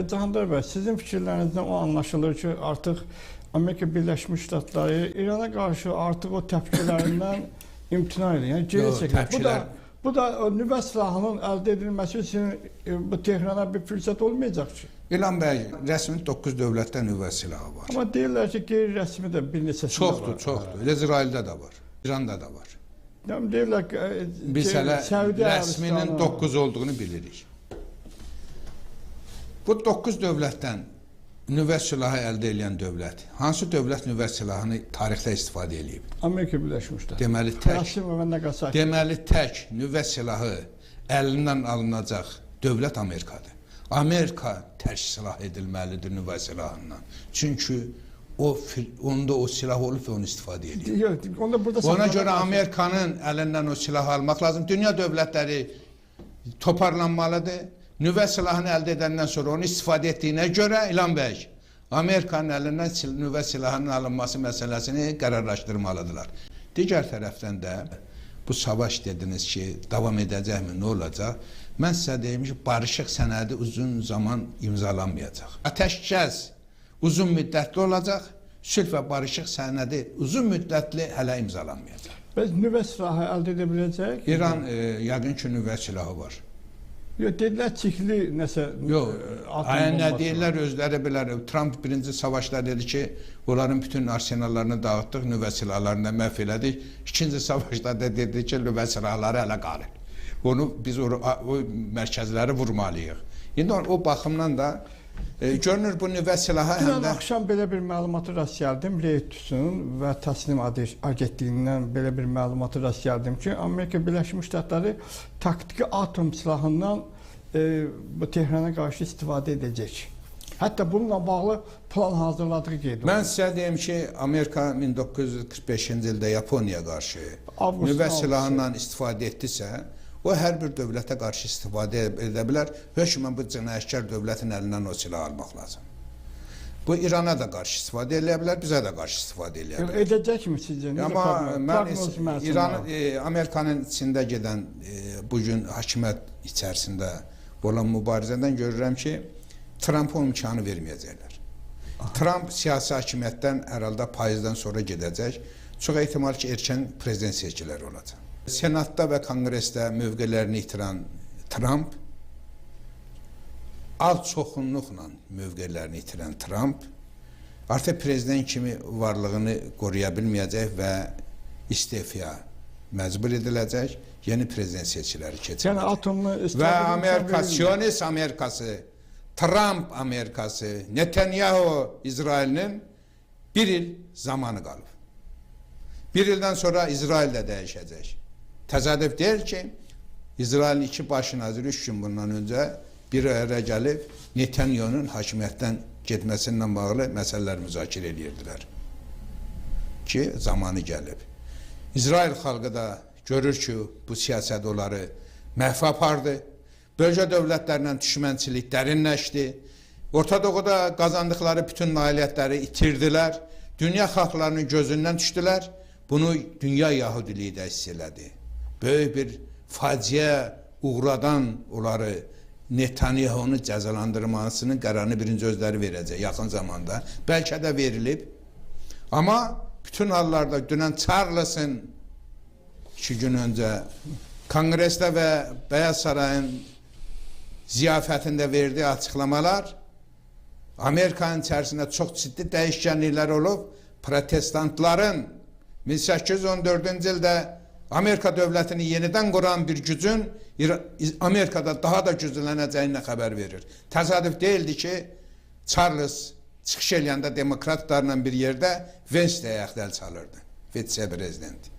Cahangir bəy, sizin fikirlərinizdən o anlaşılır ki, artıq Amerika Birləşmiş Ştatları İrana qarşı artıq o təpkilərindən imtina edir. Yəni geri çəkilir. Bu da nüvə silahının əldə edilməsi üçün bu Tehrana bir fürsət olmayacaq ki. İlham bəy, rəsmi 9 dövlətdə nüvə silahı var. Amma deyirlər ki, qeyri-rəsmi də bir neçəsində var. Çoxdur. İsraildə də var, İranda da var. Yəni deyirlər ki, biz hələ rəsminin 9 olduğunu bilirik. Bu 9 dövlətdən nüvə silahı əldə edən dövlət, hansı dövlət nüvə silahını tarixdə istifadə edib? Amerika Birləşmiş Ştatları. Deməli tək nüvə silahı əlindən alınacaq dövlət Amerikadır. Amerika tək silah edilməlidir nüvə silahından. Çünki onda o silah olub və onu istifadə edir. Ona görə Amerikanın əlindən o silahı almaq lazım. Dünya dövlətləri toparlanmalıdır. Nüvə silahını əldə edəndən sonra onu istifadə etdiyinə görə İlham bəy, Amerikanın əlindən nüvə silahının alınması məsələsini qərarlaşdırmalıdırlar. Digər tərəfdən də bu savaş dediniz ki, davam edəcəkmi, nə olacaq? Mən sizə deyim ki, barışıq sənədi uzun zaman imzalanmayacaq. Ateşkəs uzun müddətli olacaq, sülh və barışıq sənədi uzun müddətli hələ imzalanmayacaq. Bəs nüvə silahı əldə edə biləcək? İran yəqin ki, nüvə silahı var. Yox, dedilər çikli nəsə... Yox, nə deyirlər özləri bilər. Trump birinci savaşda dedi ki, onların bütün arsenallarını dağıtdıq, nüvə silahlarını məhv elədik. İkinci savaşda da dedi ki, nüvə silahları hələ qalır. Onu biz o mərkəzləri vurmalıyıq. İndi o baxımdan da görünür bu nüvə silahı həm də... Dünən axşam belə bir məlumatı rast gəldim, Reutsu'nun və Təsnim agentliyindən belə bir məlumatı rast gəldim ki, Amerika Birləşmiş Ştatları taktiki atom silahından bu Tehrana qarşı istifadə edəcək. Hətta bununla bağlı plan hazırladığı qeyd olunur. Mən sizə deyim ki, Amerika 1945-ci ildə Yaponiya qarşı nüvə silahından istifadə etdisə, o hər bir dövlətə qarşı istifadə edə bilər. Hökmən bu cinayətkar dövlətin əlindən o silah almaq lazım. Bu İrana da qarşı istifadə edə bilər, bizə də qarşı istifadə edə bilər. Edəcəkmi sizcə? Amma mən Amerikanın içində gedən bugün hakimiyyət içərisində olan mübarizədən görürəm ki, Trump'a imkanı verməyəcəklər. Trump siyasi hakimiyyətdən hər halda payızdan sonra gedəcək. Çox ehtimal ki, erkən prezident seçkiləri olacaq. Senatda və Konqresdə mövqələrini itirən Trump, az çoxunluqla mövqələrini itirən Trump, artıq prezident kimi varlığını qoruya bilməyəcək və istefaya məcbur ediləcək, yeni prezident seçkiləri keçiriləcək. Və Amerika, Siyonist Amerikası, Trump Amerikası, Netanyahu İsrailinin bir il zamanı qalıb. Bir ildən sonra İsrail də dəyişəcək. Təsadüf deyil ki, İsrailin 2 baş naziri 3 gün bundan öncə bir araya gəlib Netanyahu'nun hakimiyyətdən getməsindən bağlı məsələlər müzakirə edirdilər. Ki, zamanı gəlib. İsrail xalqı da görür ki, bu siyasət onları məhv apardı. Bölgə dövlətlərlə düşmənçilik dərinləşdi. Orta Doğuda qazandıqları bütün nailiyyətləri itirdilər. Dünya xalqlarının gözündən düşdülər. Bunu dünya Yahudiliyi də hiss elədi. Böyük bir faciə uğradan onları Netanyahu'nu cəzalandırmasının qərarını birinci özləri verəcək yaxın zamanda. Bəlkə də verilib. Amma bütün hallarda dünən Charles'ın 2 gün öncə Konqresdə və Beyaz Sarayın ziyafətində verdiyi açıqlamalar Amerikanın içərisində çox ciddi dəyişkənliklər olub. Protestantların 1814-cü ildə Amerika dövlətini yenidən quran bir gücün Amerikada daha da güclənəcəyinə xəbər verir. Təsadüf deyildi ki, Charles çıxış eləyəndə demokratlarla bir yerdə Vensdə ayaqda əl çalırdı. Vitse-prezident.